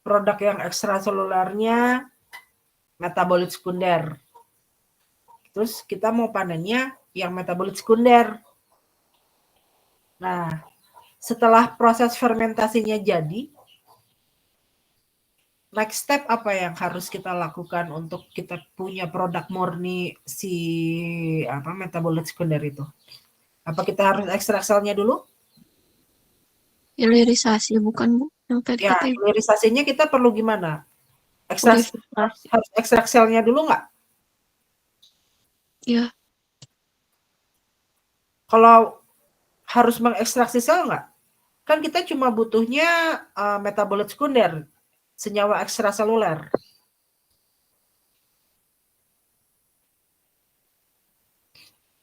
produk yang ekstraselulernya metabolit sekunder. Terus kita mau panennya yang metabolit sekunder. Nah, setelah proses fermentasinya jadi, next step apa yang harus kita lakukan untuk kita punya produk murni si metabolit sekunder itu? Apa kita harus ekstrak selnya dulu? Hilirisasi bukan Bu? Yang tadi Ya, kata Ibu. hilirisasinya kita perlu gimana? Purifikasi. Harus ekstrak selnya dulu nggak? Ya, Kalau harus mengekstraksi sel nggak? Kan kita cuma butuhnya metabolit sekunder, senyawa ekstraseluler.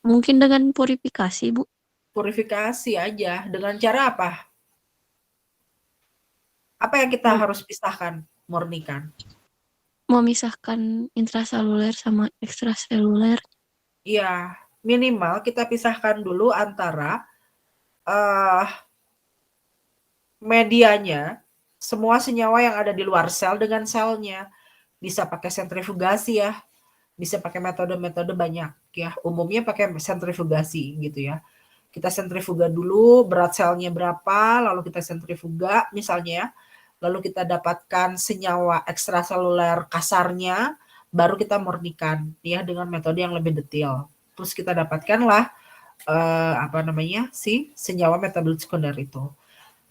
mungkin dengan purifikasi Bu. Purifikasi aja. Dengan cara apa? Apa yang kita harus pisahkan, murnikan? Memisahkan intraseluler sama ekstraseluler. Iya, minimal kita pisahkan dulu antara uh, medianya, semua senyawa yang ada di luar sel dengan selnya. Bisa pakai sentrifugasi ya, bisa pakai metode-metode banyak ya. Umumnya pakai sentrifugasi gitu ya. Kita sentrifuga dulu, berat selnya berapa, lalu kita sentrifuga misalnya ya. Lalu kita dapatkan senyawa ekstraseluler kasarnya, baru kita murnikan ya dengan metode yang lebih detail. Terus kita dapatkanlah si senyawa metabolit sekunder itu.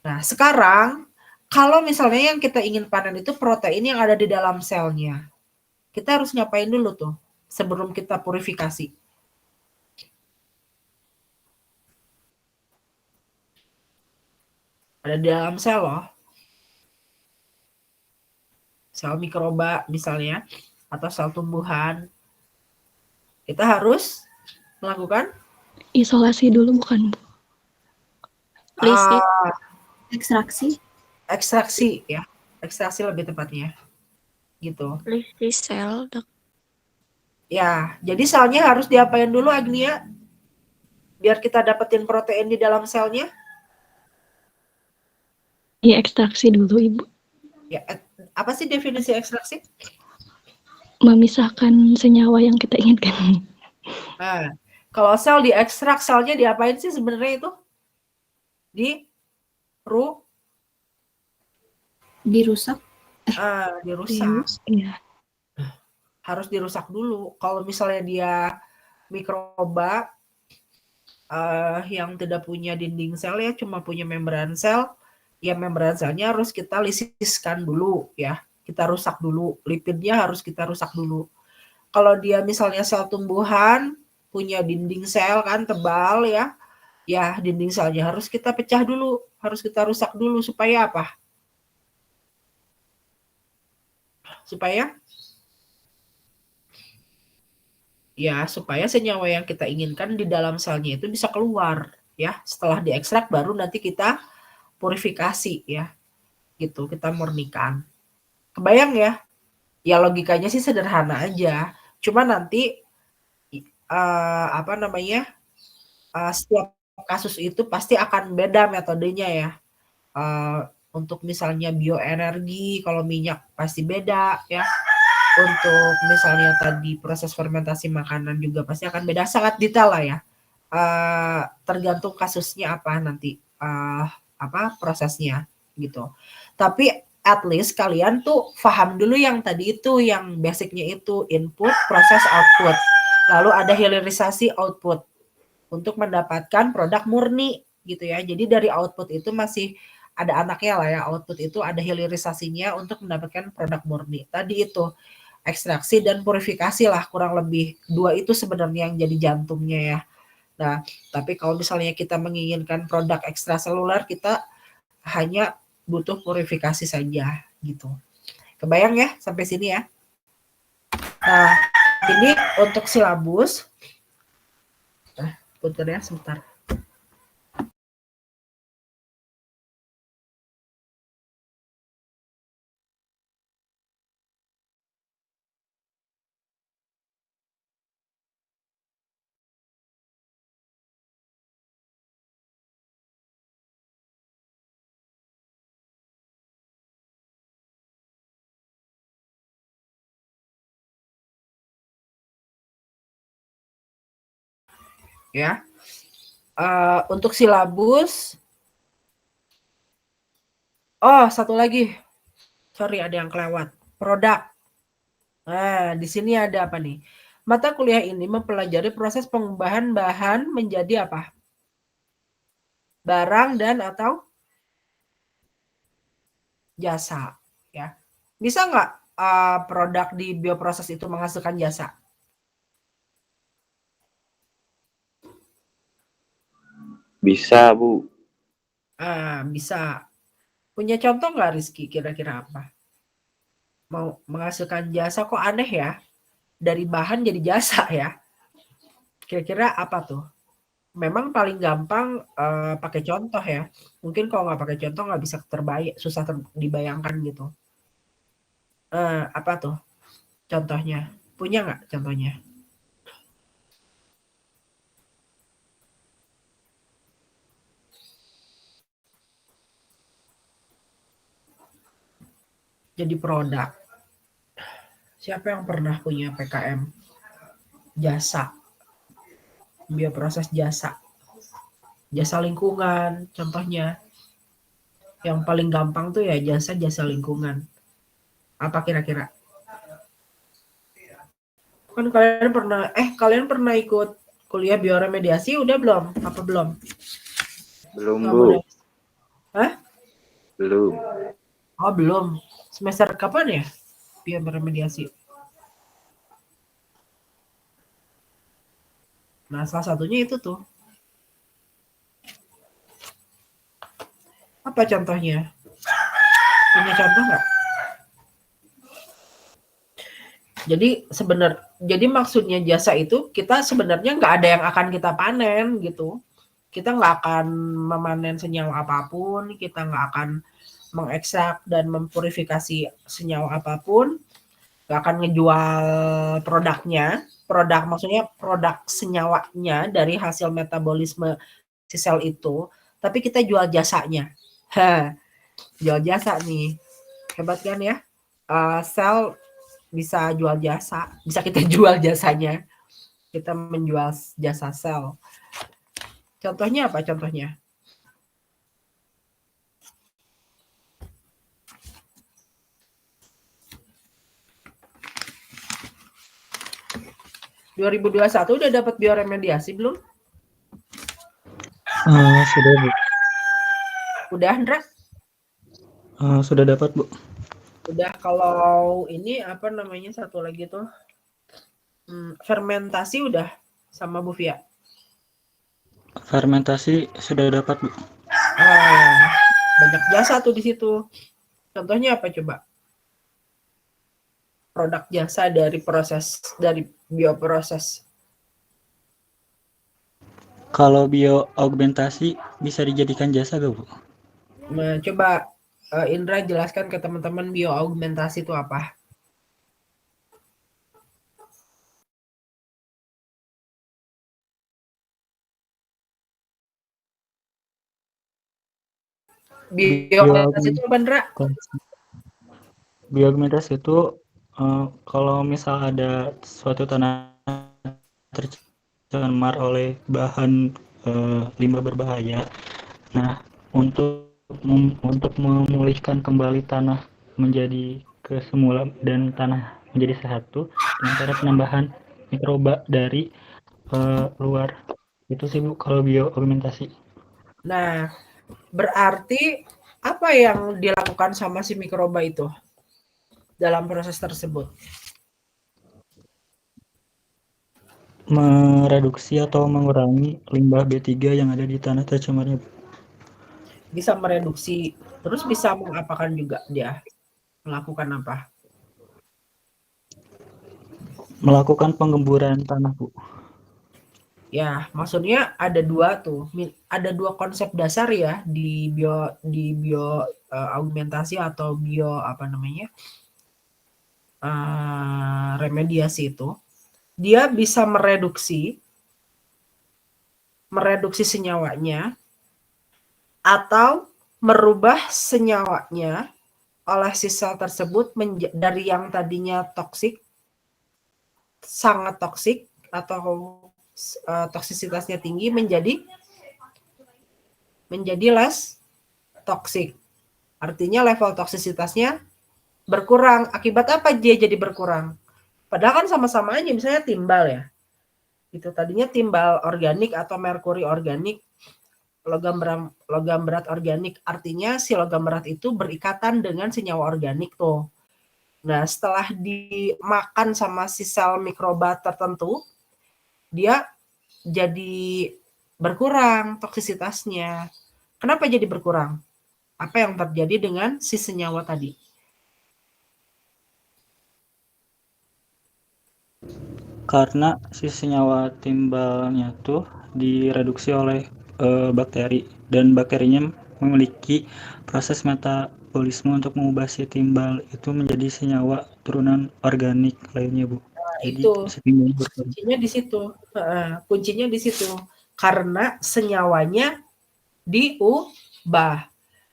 Nah, sekarang kalau misalnya yang kita ingin panen itu protein yang ada di dalam selnya. Kita harus ngapain dulu tuh sebelum kita purifikasi? Ada di dalam sel loh. Sel mikroba misalnya atau sel tumbuhan. Kita harus melakukan Isolasi dulu bukan Bu? Lisit. Ekstraksi. ekstraksi ya. Ekstraksi lebih tepatnya. Gitu. Lisit sel. Ya, jadi selnya harus diapain dulu Agnia? Biar kita dapetin protein di dalam selnya. Diekstraksi dulu Ibu. Ya, apa sih definisi ekstraksi? Memisahkan senyawa yang kita inginkan. Nah, kalau sel diekstrak, selnya diapain sih sebenarnya itu? Dirusak. Dirusak. Iya. Harus dirusak dulu. Kalau misalnya dia mikroba yang tidak punya dinding sel ya, cuma punya membran sel, ya membran selnya harus kita lisiskan dulu ya. Kita rusak dulu, lipidnya harus kita rusak dulu. Kalau dia misalnya sel tumbuhan, punya dinding sel kan tebal ya, ya dinding selnya harus kita pecah dulu, harus kita rusak dulu supaya apa? Supaya senyawa yang kita inginkan di dalam selnya itu bisa keluar ya. Setelah diekstrak baru nanti kita purifikasi ya. Gitu, kita murnikan. Kebayang ya? Ya logikanya sih sederhana aja. Cuma nanti setiap kasus itu pasti akan beda metodenya ya. Untuk misalnya bioenergi, kalau minyak pasti beda ya. Untuk misalnya tadi proses fermentasi makanan juga pasti akan beda, sangat detail lah ya. Tergantung kasusnya apa nanti prosesnya gitu. Tapi at least kalian tuh paham dulu yang tadi itu, yang basicnya itu input, proses, output. Lalu ada hilirisasi output untuk mendapatkan produk murni gitu ya. Jadi dari output itu masih ada anaknya lah ya. Output itu ada hilirisasinya untuk mendapatkan produk murni. Tadi itu ekstraksi dan purifikasi lah, kurang lebih dua itu sebenarnya yang jadi jantungnya ya. Nah, tapi kalau misalnya kita menginginkan produk ekstraseluler, kita hanya butuh purifikasi saja gitu. Kebayang ya sampai sini ya? Nah, ini untuk silabus. Bentar ya, sebentar. ya. Untuk silabus, oh satu lagi, sorry ada yang kelewat, produk. Nah, di sini ada apa nih? Mata kuliah ini mempelajari proses pengubahan bahan menjadi apa? Barang dan atau jasa, ya. Bisa nggak produk di bioproses itu menghasilkan jasa? Bisa, Bu. Bisa. Punya contoh nggak Rizky? Kira-kira apa? Mau menghasilkan jasa kok aneh ya? Dari bahan jadi jasa ya? Kira-kira apa tuh? Memang paling gampang pakai contoh ya. Mungkin kalau nggak pakai contoh nggak bisa susah dibayangkan gitu. Apa tuh contohnya? Punya nggak contohnya? Jadi produk. Siapa yang pernah punya PKM? Jasa. Bioproses jasa. Jasa lingkungan contohnya. Yang paling gampang tuh ya jasa lingkungan. Apa kira-kira? Kan kalian pernah ikut kuliah bioremediasi udah belum? Apa belum? Belum, Nggak Bu. boleh. Hah? Belum. Oh belum. Semester kapan ya bioremediasi? Nah salah satunya itu tuh. Apa contohnya? Punya contoh nggak? Jadi maksudnya jasa itu kita sebenarnya nggak ada yang akan kita panen gitu. Kita nggak akan memanen senyawa apapun, kita nggak akan mengekstrak dan mempurifikasi senyawa apapun, nggak akan ngejual produknya. Produk maksudnya produk senyawanya dari hasil metabolisme si sel itu, tapi kita jual jasanya. Jual jasa nih, hebat kan ya? Sel bisa jual jasa, bisa kita jual jasanya. Kita menjual jasa sel. Contohnya apa contohnya? ...2021 udah dapat bioremediasi belum? Sudah, Bu. Udah, Andra? Sudah dapat, Bu. Udah. Kalau ini apa namanya satu lagi tuh, fermentasi udah sama Bu Fia? Fermentasi sudah dapat, Bu. Banyak jasa tuh di situ. Contohnya apa coba? Produk jasa dari bioproses. Kalau bioaugmentasi bisa dijadikan jasa gak, Bu? Nah, coba Indra jelaskan ke teman-teman bioaugmentasi itu apa? Bioaugmentasi itu apa, Indra? Bioaugmentasi itu kalau misal ada suatu tanah tercemar oleh bahan limbah berbahaya, nah untuk memulihkan kembali tanah menjadi ke semula dan tanah menjadi sehat tuh dengan cara penambahan mikroba dari luar. Itu sih, Bu, kalau bioaugmentasi. Nah, berarti apa yang dilakukan sama si mikroba itu dalam proses tersebut? Mereduksi atau mengurangi limbah B3 yang ada di tanah tercemarnya. Bisa mereduksi, terus bisa mengapakan juga dia? Melakukan apa? Melakukan penggemburan tanah, Bu. Ya, maksudnya ada dua tuh. Ada dua konsep dasar ya di bio augmentasi atau bio apa namanya? Remediasi itu. Dia bisa mereduksi senyawanya atau merubah senyawanya oleh si sel tersebut dari yang tadinya toksik, sangat toksik atau toksisitasnya tinggi menjadi less toxic. Artinya level toksisitasnya berkurang. Akibat apa dia jadi berkurang? Padahal kan sama-sama aja, misalnya timbal ya. Itu tadinya timbal organik atau merkuri organik, logam berat organik. Artinya si logam berat itu berikatan dengan senyawa organik tuh. Nah, setelah dimakan sama si sel mikroba tertentu, dia jadi berkurang toksisitasnya. Kenapa jadi berkurang? Apa yang terjadi dengan si senyawa tadi? Karena si senyawa timbalnya tuh direduksi oleh bakteri, dan bakterinya memiliki proses metabolisme untuk mengubah si timbal itu menjadi senyawa turunan organik lainnya, Bu. Jadi Itu si timbalnya berkurang. kuncinya di situ. Kuncinya di situ. Karena senyawanya diubah.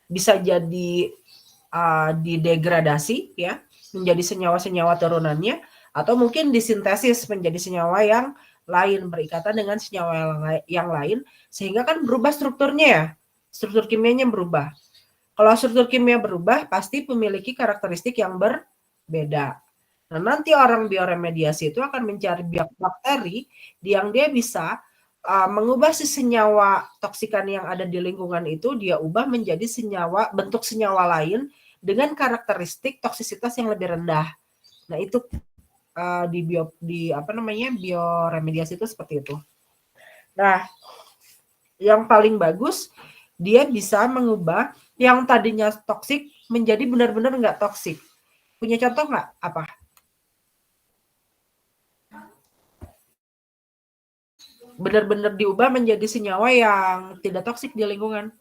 Bisa jadi didegradasi ya menjadi senyawa-senyawa turunannya, atau mungkin disintesis menjadi senyawa yang lain, berikatan dengan senyawa yang lain, sehingga kan berubah strukturnya ya, struktur kimianya berubah. Kalau struktur kimia berubah pasti memiliki karakteristik yang berbeda. Nah, nanti orang bioremediasi itu akan mencari bakteri yang dia bisa mengubah si senyawa toksikan yang ada di lingkungan itu, dia ubah menjadi bentuk senyawa lain dengan karakteristik toksisitas yang lebih rendah. Nah, itu bioremediasi itu seperti itu. Nah, yang paling bagus dia bisa mengubah yang tadinya toksik menjadi benar-benar nggak toksik. Punya contoh nggak? Apa? Benar-benar diubah menjadi senyawa yang tidak toksik di lingkungan.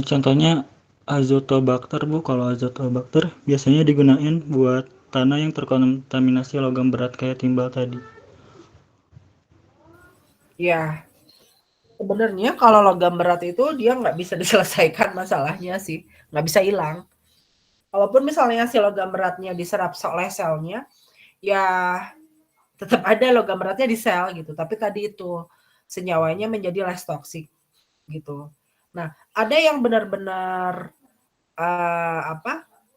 Contohnya azotobakter, Bu. Kalau azotobakter biasanya digunain buat tanah yang terkontaminasi logam berat kayak timbal tadi. Ya, sebenarnya kalau logam berat itu dia nggak bisa diselesaikan masalahnya sih, nggak bisa hilang. Walaupun misalnya si logam beratnya diserap oleh selnya, ya tetap ada logam beratnya di sel gitu. Tapi tadi itu senyawanya menjadi less toxic gitu. Nah, ada yang benar-benar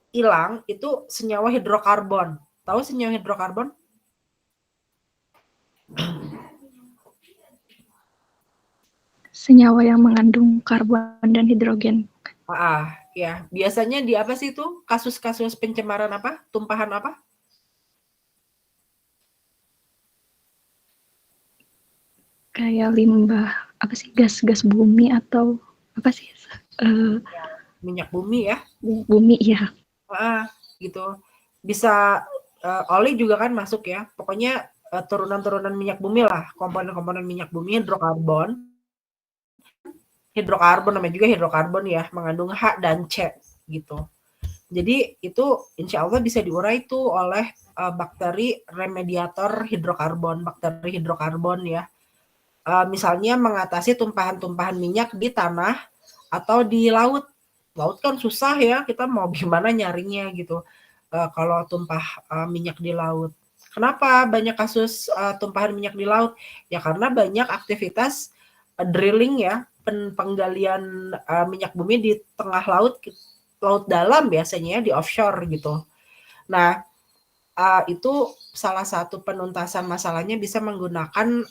hilang itu senyawa hidrokarbon. Tahu senyawa hidrokarbon? Senyawa yang mengandung karbon dan hidrogen. Ya, biasanya di apa sih itu? Kasus-kasus pencemaran apa? Tumpahan apa? Kayak limbah, apa sih, gas bumi atau apa sih? Minyak bumi ya. Bumi ya. Gitu. Bisa oli juga kan masuk ya. Pokoknya turunan-turunan minyak bumi lah, komponen-komponen minyak bumi, hidrokarbon namanya juga hidrokarbon ya, mengandung H dan C gitu. Jadi itu insya Allah bisa diurai tuh oleh bakteri remediator hidrokarbon, bakteri hidrokarbon ya. Misalnya mengatasi tumpahan-tumpahan minyak di tanah atau di laut. Laut kan susah ya, kita mau gimana nyarinya gitu. Kalau tumpah minyak di laut. Kenapa banyak kasus tumpahan minyak di laut? Ya karena banyak aktivitas drilling ya, penggalian minyak bumi di tengah laut dalam biasanya ya, di offshore gitu. Nah, itu salah satu penuntasan masalahnya bisa menggunakan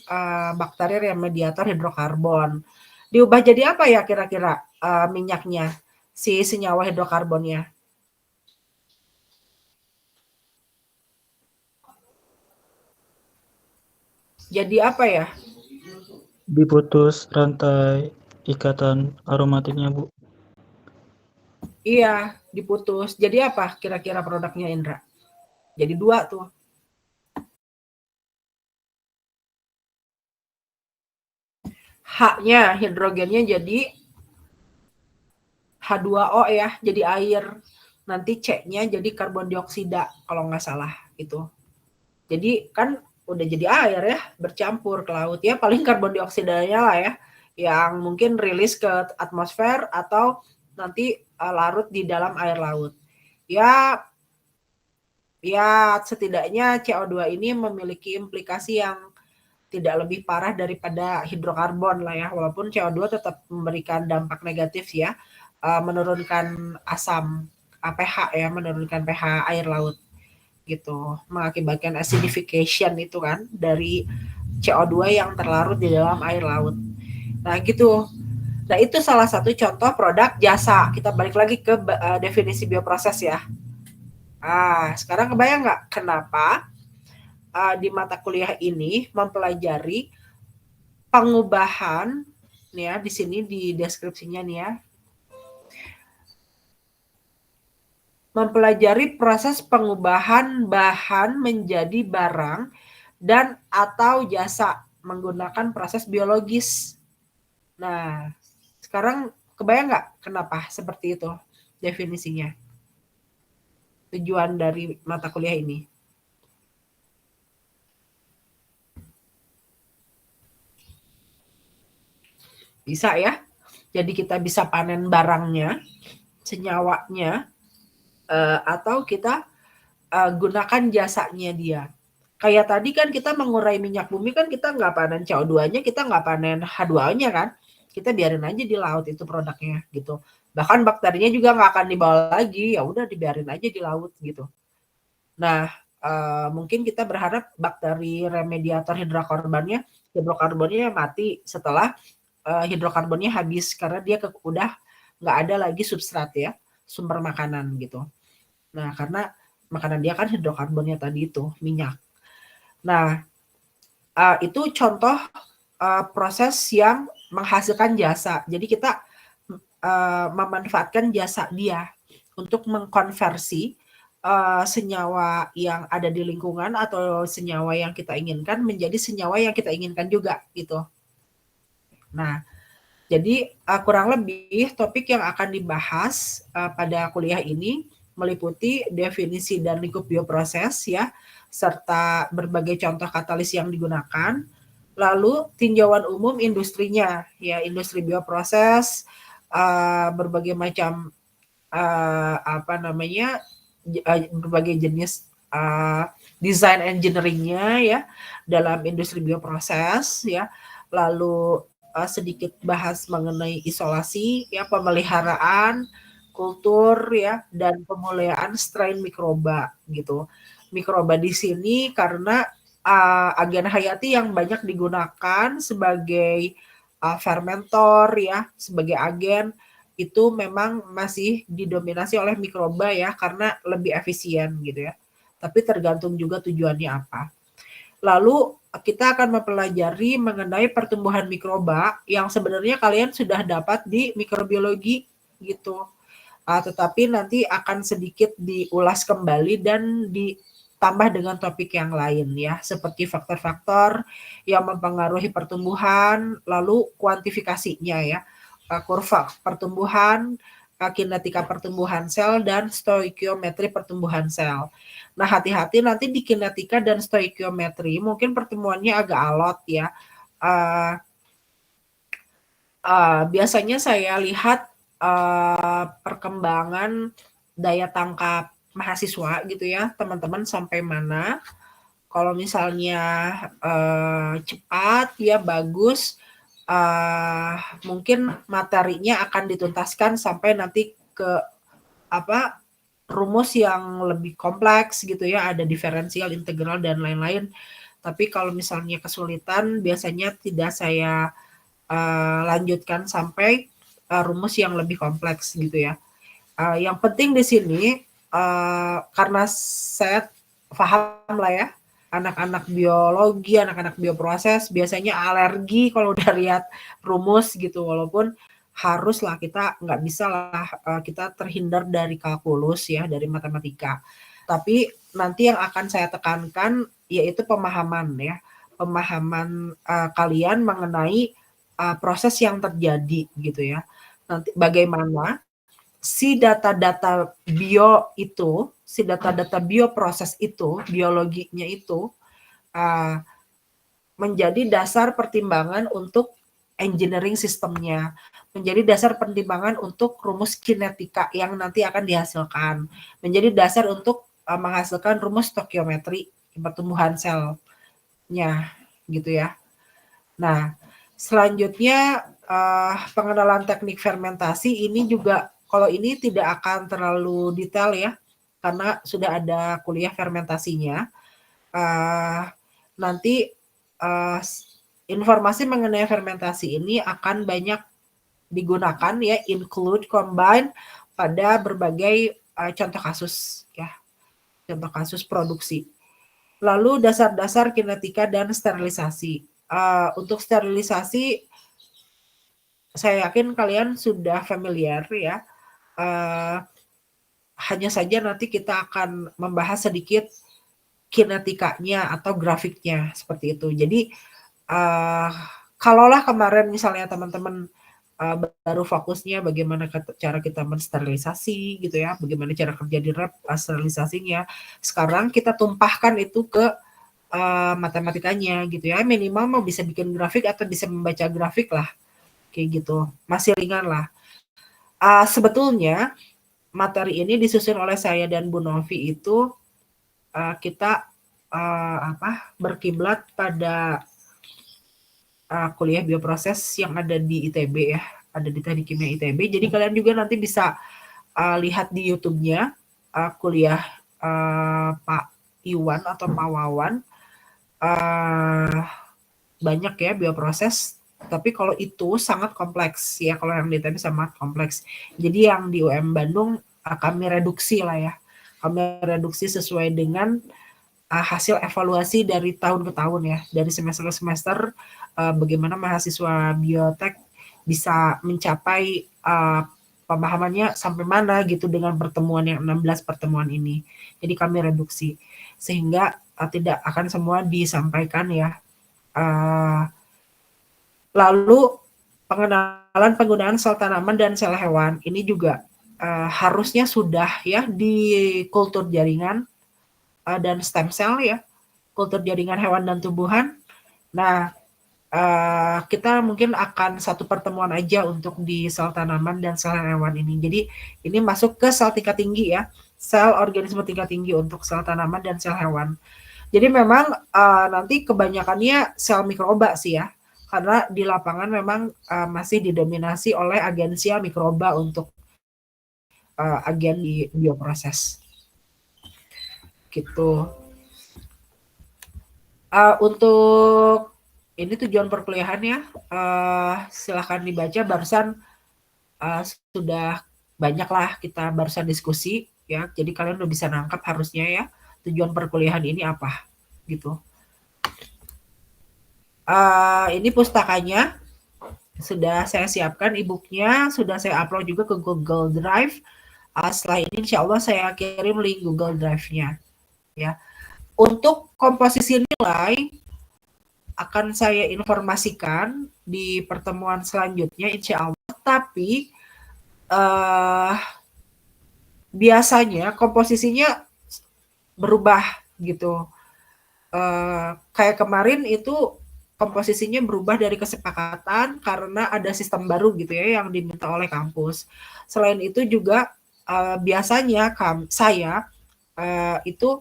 bakteri remediator hidrokarbon. Diubah jadi apa ya kira-kira minyaknya, si senyawa hidrokarbonnya? Jadi apa ya? Diputus rantai ikatan aromatiknya, Bu. Iya, diputus. Jadi apa kira-kira produknya, Indra? Jadi 2 tuh. H-nya, hidrogennya jadi H H2O ya, jadi air. Nanti C-nya jadi karbon dioksida kalau nggak salah gitu. Jadi kan udah jadi air ya, bercampur ke laut ya, paling karbon dioksidanya lah ya, yang mungkin rilis ke atmosfer atau nanti larut di dalam air laut. Ya setidaknya CO2 ini memiliki implikasi yang tidak lebih parah daripada hidrokarbon lah ya, walaupun CO2 tetap memberikan dampak negatif ya, menurunkan asam pH ya, menurunkan pH air laut gitu, mengakibatkan acidification itu kan dari CO2 yang terlarut di dalam air laut. Nah gitu. Nah itu salah satu contoh produk jasa. Kita balik lagi ke definisi bioproses ya. Sekarang kebayang nggak kenapa di mata kuliah ini mempelajari pengubahan nih ya, di sini di deskripsinya nih ya, mempelajari proses pengubahan bahan menjadi barang dan atau jasa menggunakan proses biologis. Nah, sekarang kebayang nggak kenapa seperti itu definisinya? Tujuan dari mata kuliah ini. Bisa ya? Jadi kita bisa panen barangnya, senyawanya, atau kita gunakan jasanya dia. Kayak tadi kan kita mengurai minyak bumi kan kita nggak panen CO2-nya, kita nggak panen H2O-nya kan. Kita biarin aja di laut itu produknya gitu. Bahkan bakterinya juga nggak akan dibawa lagi, ya udah dibiarin aja di laut gitu. Nah, mungkin kita berharap bakteri remediator hidrokarbonnya mati setelah hidrokarbonnya habis karena dia udah nggak ada lagi substrat ya, sumber makanan gitu. Nah, karena makanan dia kan hidrokarbonnya tadi itu, minyak. Nah, itu contoh proses yang menghasilkan jasa. Jadi kita memanfaatkan jasa dia untuk mengkonversi senyawa yang ada di lingkungan atau senyawa yang kita inginkan menjadi senyawa yang kita inginkan juga gitu. Nah, jadi kurang lebih topik yang akan dibahas pada kuliah ini meliputi definisi dan lingkup bioproses ya, serta berbagai contoh katalis yang digunakan, lalu tinjauan umum industrinya ya, industri bioproses, berbagai macam berbagai jenis design engineering-nya ya dalam industri bioproses ya, lalu sedikit bahas mengenai isolasi ya, pemeliharaan, kultur ya, dan pemuliaan strain mikroba gitu. Mikroba di sini karena agen hayati yang banyak digunakan sebagai fermentor ya, sebagai agen itu memang masih didominasi oleh mikroba ya, karena lebih efisien gitu ya. Tapi tergantung juga tujuannya apa. Lalu kita akan mempelajari mengenai pertumbuhan mikroba yang sebenarnya kalian sudah dapat di mikrobiologi gitu. Tetapi nanti akan sedikit diulas kembali dan ditambah dengan topik yang lain ya, seperti faktor-faktor yang mempengaruhi pertumbuhan, lalu kuantifikasinya ya, kurva pertumbuhan, kinetika pertumbuhan sel, dan stoikiometri pertumbuhan sel. Nah, hati-hati nanti di kinetika dan stoikiometri mungkin pertemuannya agak alot ya. Biasanya saya lihat perkembangan daya tangkap mahasiswa gitu ya, teman-teman sampai mana. Kalau misalnya cepat ya bagus, mungkin materinya akan dituntaskan sampai nanti ke rumus yang lebih kompleks gitu ya, ada diferensial, integral, dan lain-lain. Tapi kalau misalnya kesulitan, biasanya tidak saya lanjutkan sampai rumus yang lebih kompleks gitu ya. Yang penting di sini, karena saya paham lah ya, anak-anak biologi, anak-anak bioproses biasanya alergi kalau udah lihat rumus gitu, walaupun haruslah kita nggak bisa lah kita terhindar dari kalkulus ya, dari matematika. Tapi nanti yang akan saya tekankan yaitu pemahaman ya, pemahaman kalian mengenai proses yang terjadi gitu ya. Nanti bagaimana si data-data bio itu, si data-data bioproses itu, biologinya itu menjadi dasar pertimbangan untuk engineering sistemnya, menjadi dasar pertimbangan untuk rumus kinetika yang nanti akan dihasilkan, menjadi dasar untuk menghasilkan rumus stokiometri pertumbuhan selnya, gitu ya. Nah, selanjutnya pengenalan teknik fermentasi ini juga, kalau ini tidak akan terlalu detail ya, karena sudah ada kuliah fermentasinya. Nanti informasi mengenai fermentasi ini akan banyak digunakan ya, include, combine pada berbagai contoh kasus ya, contoh kasus produksi. Lalu dasar-dasar kinetika dan sterilisasi. Untuk sterilisasi, saya yakin kalian sudah familiar ya. Hanya saja nanti kita akan membahas sedikit kinetikanya atau grafiknya seperti itu. Jadi kalaulah kemarin misalnya teman-teman baru fokusnya bagaimana cara kita mensterilisasi gitu ya, bagaimana cara kerja di lab sterilisasinya. Sekarang kita tumpahkan itu ke matematikanya gitu ya, minimal mau bisa bikin grafik atau bisa membaca grafik lah, kayak gitu, masih ringan lah. Sebetulnya materi ini disusun oleh saya dan Bu Novi itu kita berkiblat pada kuliah bioproses yang ada di ITB ya, ada di Teknik Kimia ITB. Jadi kalian juga nanti bisa lihat di YouTube-nya kuliah Pak Iwan atau Pak Wawan. Banyak ya bioproses, tapi kalau itu sangat kompleks ya, kalau yang di ITB sangat kompleks. Jadi yang di UM Bandung kami reduksi lah ya, kami reduksi sesuai dengan hasil evaluasi dari tahun ke tahun ya, dari semester ke semester, bagaimana mahasiswa biotek bisa mencapai pemahamannya sampai mana gitu dengan pertemuan yang 16 pertemuan ini. Jadi kami reduksi sehingga tidak akan semua disampaikan ya. Lalu pengenalan penggunaan sel tanaman dan sel hewan ini juga harusnya sudah ya di kultur jaringan dan stem cell ya, kultur jaringan hewan dan tumbuhan. Nah, kita mungkin akan satu pertemuan aja untuk di sel tanaman dan sel hewan ini. Jadi ini masuk ke sel tingkat tinggi ya, sel organisme tingkat tinggi untuk sel tanaman dan sel hewan. Jadi memang nanti kebanyakannya sel mikroba sih ya, karena di lapangan memang masih didominasi oleh agensia mikroba untuk agen di bioproses. Gitu. Untuk ini tujuan perkuliahannya, silahkan dibaca. Barusan sudah banyak lah kita barusan diskusi ya, jadi kalian udah bisa nangkap harusnya ya tujuan perkuliahan ini apa gitu. Ini pustakanya sudah saya siapkan, e-booknya sudah saya upload juga ke Google Drive. Setelah ini insya Allah saya kirim link Google Drive-nya ya. Untuk komposisi nilai akan saya informasikan di pertemuan selanjutnya insya Allah. Tapi biasanya komposisinya berubah gitu. Kayak kemarin itu komposisinya berubah dari kesepakatan karena ada sistem baru gitu ya yang diminta oleh kampus. Selain itu juga biasanya saya itu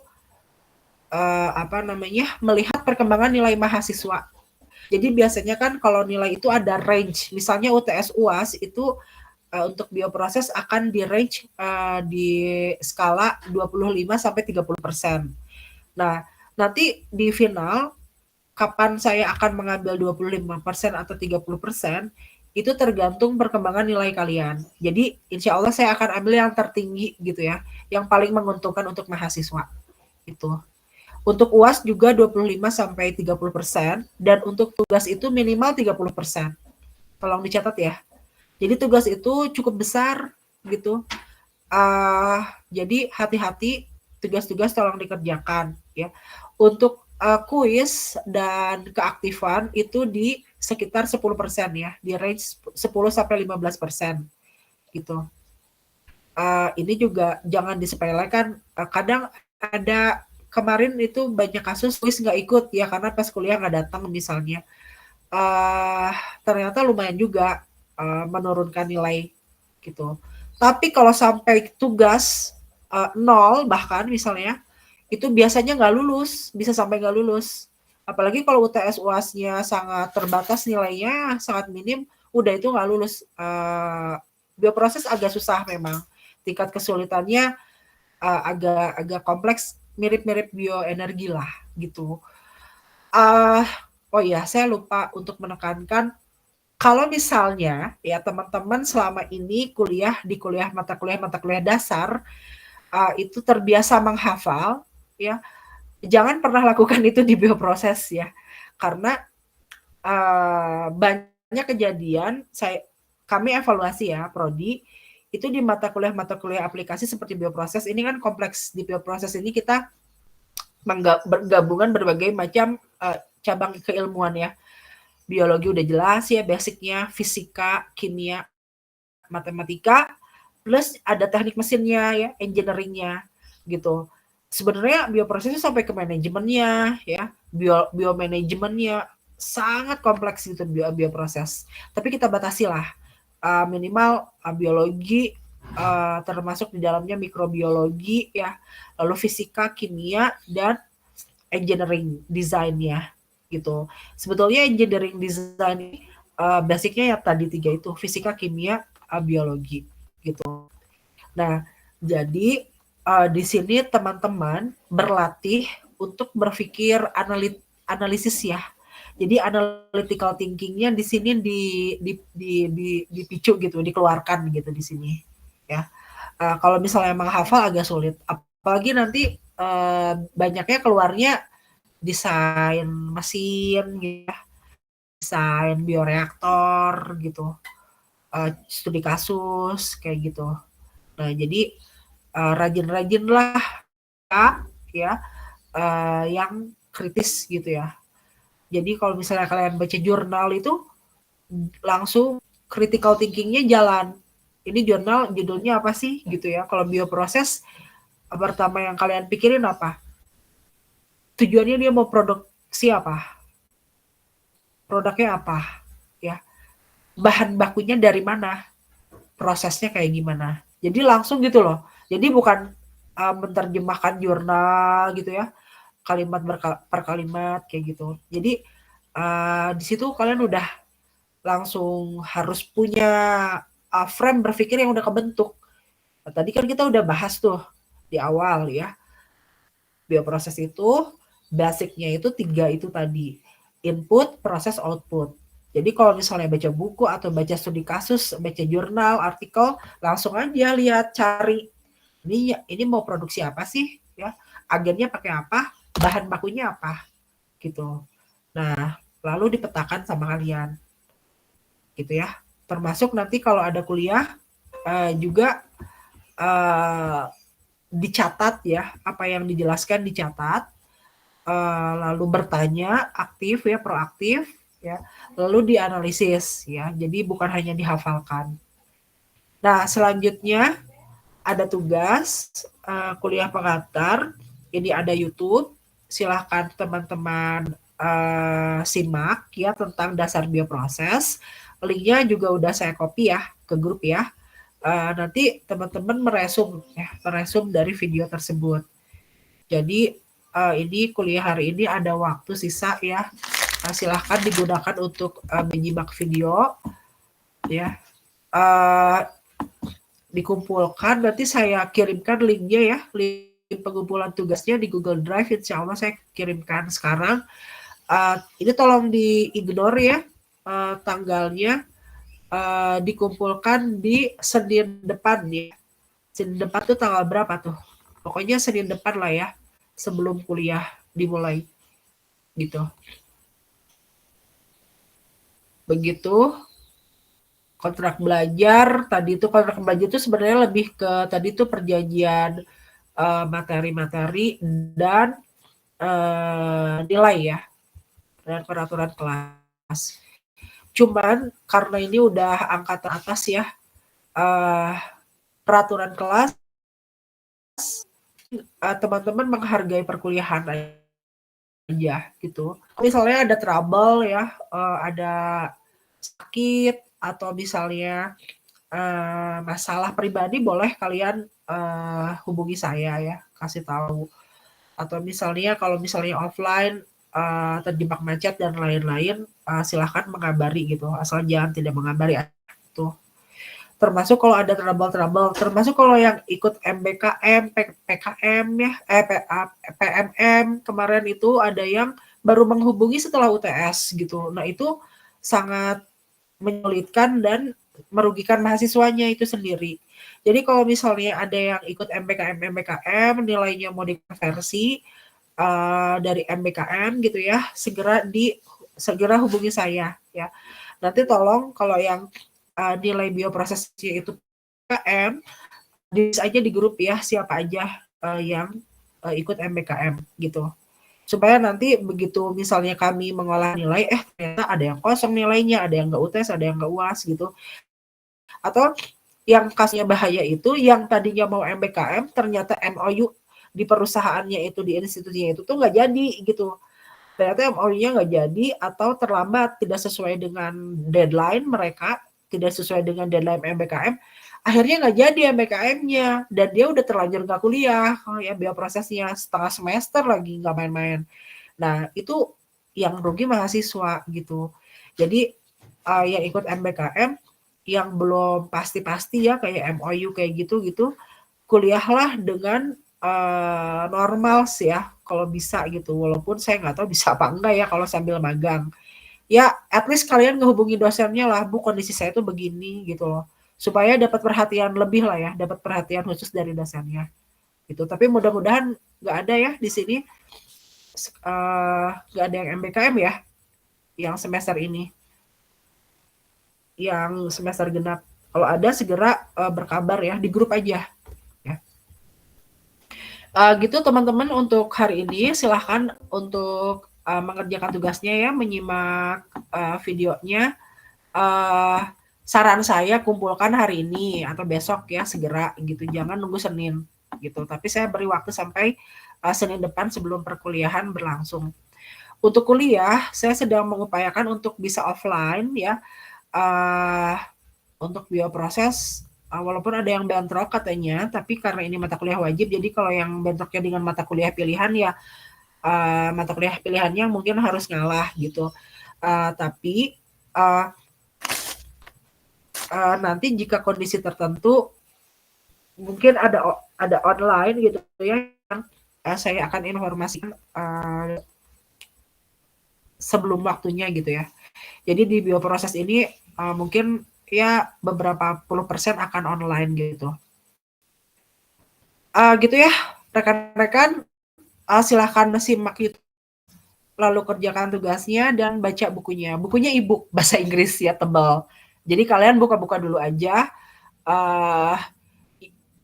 melihat perkembangan nilai mahasiswa. Jadi biasanya kan kalau nilai itu ada range, misalnya UTS UAS itu untuk bioproses akan di range di skala 25 sampai 30%. Nah, nanti di final kapan saya akan mengambil 25% atau 30%, itu tergantung perkembangan nilai kalian. Jadi insya Allah saya akan ambil yang tertinggi gitu ya, yang paling menguntungkan untuk mahasiswa. Itu. Untuk UAS juga 25 sampai 30% dan untuk tugas itu minimal 30%. Tolong dicatat ya. Jadi tugas itu cukup besar gitu. Jadi hati-hati, tugas-tugas tolong dikerjakan ya. Untuk kuis dan keaktifan itu di sekitar 10% ya, di range 10 sampai 15% gitu. Ini juga jangan disepelekan, kadang ada kemarin itu banyak kasus kuis nggak ikut ya karena pas kuliah nggak datang misalnya, ternyata lumayan juga, menurunkan nilai gitu. Tapi kalau sampai tugas, 0 bahkan misalnya, itu biasanya nggak lulus, bisa sampai nggak lulus. Apalagi kalau UTS UASnya sangat terbatas nilainya, sangat minim, udah itu nggak lulus. Bioproses agak susah memang. Tingkat kesulitannya agak kompleks, mirip-mirip bioenergi lah gitu. Oh iya, saya lupa untuk menekankan kalau misalnya ya teman-teman selama ini di mata kuliah dasar itu terbiasa menghafal ya, jangan pernah lakukan itu di bioproses ya, karena banyak kejadian kami evaluasi ya prodi itu di mata kuliah aplikasi seperti bioproses ini kan kompleks. Di bioproses ini kita bergabungan berbagai macam cabang keilmuan ya. Biologi udah jelas ya basicnya, fisika, kimia, matematika, plus ada teknik mesinnya ya, engineeringnya gitu. Sebenarnya bioproses itu sampai ke manajemennya ya, biomanajemennya sangat kompleks gitu bioproses. Tapi kita batasi lah minimal biologi, termasuk di dalamnya mikrobiologi ya, lalu fisika, kimia, dan engineering design-nya gitu. Sebetulnya engineering design basicnya ya tadi 3 itu, fisika, kimia, biologi gitu. Nah, jadi di sini teman-teman berlatih untuk berpikir analisis ya. Jadi analytical thinking-nya di sini dipicu gitu, dikeluarkan gitu di sini ya. Kalau misalnya emang hafal agak sulit, apalagi nanti banyaknya keluarnya desain mesin gitu ya, desain bioreaktor gitu, studi kasus kayak gitu. Nah, jadi rajin-rajinlah ya yang kritis gitu ya. Jadi kalau misalnya kalian baca jurnal itu langsung critical thinking-nya jalan. Ini jurnal judulnya apa sih gitu ya. Kalau bioproses pertama yang kalian pikirin apa? Tujuannya dia mau produksi apa? Produknya apa? Ya. Bahan bakunya dari mana? Prosesnya kayak gimana? Jadi langsung gitu loh. Jadi bukan menerjemahkan jurnal gitu ya. Kalimat per kalimat kayak gitu. Jadi di situ kalian udah langsung harus punya frame berpikir yang udah kebentuk. Nah, tadi kan kita udah bahas tuh di awal ya. Bioproses itu basicnya itu 3 itu tadi. Input, proses, output. Jadi kalau misalnya baca buku atau baca studi kasus, baca jurnal, artikel, langsung aja lihat, cari. Ini mau produksi apa sih? Ya, agennya pakai apa? Bahan bakunya apa? Gitu. Nah, lalu dipetakan sama kalian. Gitu ya. Termasuk nanti kalau ada kuliah juga dicatat ya, apa yang dijelaskan dicatat, lalu bertanya aktif ya, proaktif ya, lalu dianalisis ya. Jadi bukan hanya dihafalkan. Nah, selanjutnya ada tugas kuliah pengantar. Ini ada YouTube. Silahkan teman-teman simak ya tentang dasar bioproses. Linknya juga udah saya copy ya ke grup ya. Nanti teman-teman meresum dari video tersebut. Jadi ini kuliah hari ini ada waktu sisa ya. Silahkan digunakan untuk menyimak video ya. Dikumpulkan, nanti saya kirimkan linknya ya, link pengumpulan tugasnya di Google Drive, insya Allah saya kirimkan sekarang. Ini tolong di-ignore ya tanggalnya, dikumpulkan di Senin depan ya. Senin depan tuh tanggal berapa tuh? Pokoknya Senin depan lah ya, sebelum kuliah dimulai gitu. Begitu. Kontrak belajar tadi itu sebenarnya lebih ke tadi itu perjanjian materi-materi dan nilai ya, dan peraturan kelas. Cuman karena ini udah angkatan atas ya, peraturan kelas, teman-teman menghargai perkuliahan aja gitu. Misalnya ada trouble ya, ada sakit atau misalnya masalah pribadi, boleh kalian hubungi saya ya, kasih tahu. Atau misalnya kalau misalnya offline terjebak macet dan lain-lain, silahkan mengabari gitu, asal jangan tidak mengabari tuh. Termasuk kalau ada trouble, termasuk kalau yang ikut MBKM, PKM ya, PMM kemarin itu ada yang baru menghubungi setelah UTS gitu. Nah itu sangat menyulitkan dan merugikan mahasiswanya itu sendiri. Jadi kalau misalnya ada yang ikut MBKM nilainya mau dikonversi dari MBKM gitu ya, segera hubungi saya ya. Nanti tolong kalau yang nilai bioprosesnya itu MBKM, tulis aja di grup ya siapa aja yang ikut MBKM gitu. Supaya nanti begitu misalnya kami mengolah nilai, ternyata ada yang kosong nilainya, ada yang nggak UTS, ada yang nggak UAS gitu. Atau yang kasusnya bahaya itu, yang tadinya mau MBKM, ternyata MOU di perusahaannya itu, di institusinya itu tuh nggak jadi gitu. Ternyata MOU-nya nggak jadi atau terlambat, tidak sesuai dengan deadline mereka, tidak sesuai dengan deadline MBKM, akhirnya nggak jadi MBKM-nya, dan dia udah terlanjur nggak kuliah, ya bioprosesnya setengah semester lagi, nggak main-main. Nah, itu yang rugi mahasiswa gitu. Jadi, yang ikut MBKM, yang belum pasti-pasti ya, kayak MOU kayak gitu, kuliahlah dengan normal sih ya, kalau bisa gitu. Walaupun saya nggak tahu bisa apa enggak ya kalau sambil magang. Ya, at least kalian ngehubungi dosennya lah, Bu, kondisi saya tuh begini gitu loh. Supaya dapat perhatian lebih lah ya, dapat perhatian khusus dari dosennya. Gitu. Tapi mudah-mudahan nggak ada ya di sini, nggak ada yang MBKM ya, yang semester ini, yang semester genap. Kalau ada segera berkabar ya, di grup aja. Ya. Gitu teman-teman untuk hari ini, silahkan untuk mengerjakan tugasnya ya, menyimak videonya. Saran saya kumpulkan hari ini atau besok ya, segera gitu, jangan nunggu Senin gitu. Tapi saya beri waktu sampai Senin depan sebelum perkuliahan berlangsung. Untuk kuliah, saya sedang mengupayakan untuk bisa offline ya, untuk bioproses. Walaupun ada yang bentrok katanya, tapi karena ini mata kuliah wajib, jadi kalau yang bentroknya dengan mata kuliah pilihan ya, mata kuliah pilihannya mungkin harus ngalah gitu. Tapi nanti jika kondisi tertentu mungkin ada online gitu ya, yang saya akan informasikan sebelum waktunya gitu ya. Jadi di bioproses ini mungkin ya beberapa puluh persen akan online gitu. Gitu ya rekan-rekan, silahkan simak YouTube, lalu kerjakan tugasnya dan baca bukunya. Bukunya e-book bahasa Inggris ya, tebal. Jadi kalian buka-buka dulu aja.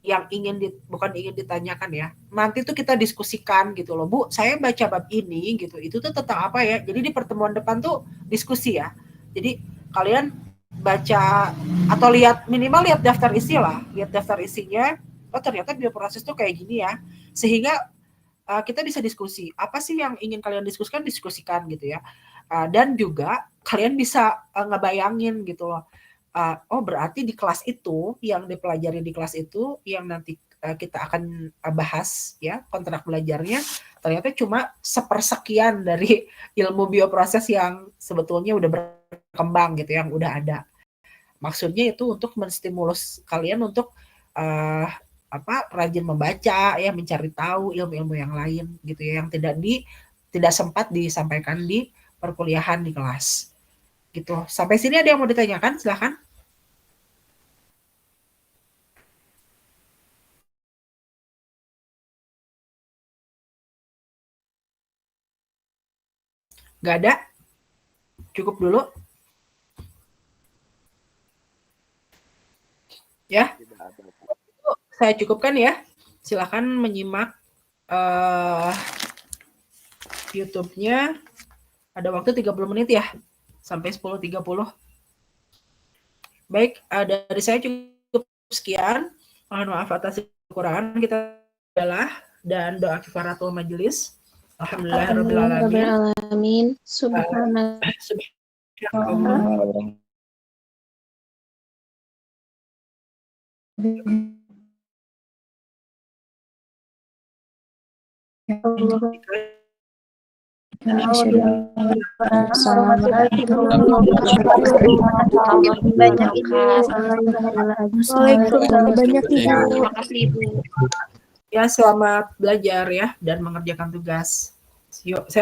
Yang bukan ingin ditanyakan ya. Nanti tuh kita diskusikan gitu loh, Bu. Saya baca bab ini gitu. Itu tuh tentang apa ya? Jadi di pertemuan depan tuh diskusi ya. Jadi kalian baca atau minimal lihat daftar isi lah. Lihat daftar isinya. Oh ternyata bioproses tuh kayak gini ya. Sehingga kita bisa diskusi. Apa sih yang ingin kalian diskusikan gitu ya. Dan juga kalian bisa ngebayangin gitu loh. Oh berarti di kelas itu, yang dipelajari di kelas itu, yang nanti kita akan bahas ya, kontrak belajarnya, ternyata cuma sepersekian dari ilmu bioproses yang sebetulnya udah berkembang gitu, yang udah ada. Maksudnya itu untuk menstimulus kalian untuk rajin membaca ya, mencari tahu ilmu-ilmu yang lain gitu ya, yang tidak sempat disampaikan di perkuliahan di kelas gitu. Sampai sini ada yang mau ditanyakan? Silahkan. Nggak ada? Cukup dulu? Ya? Saya cukupkan ya. Silakan menyimak YouTube-nya. Ada waktu 30 menit ya. Sampai 10.30. Baik, dari saya cukup sekian. Mohon maaf atas kekurangan. Kita adalah dan doa kifaratul majelis. Alhamdulillahirabbil alamin. Alamin. Subhanallah. Subhanallah. Terima kasih Ibu. Ya, selamat belajar ya dan mengerjakan tugas. Yuk, saya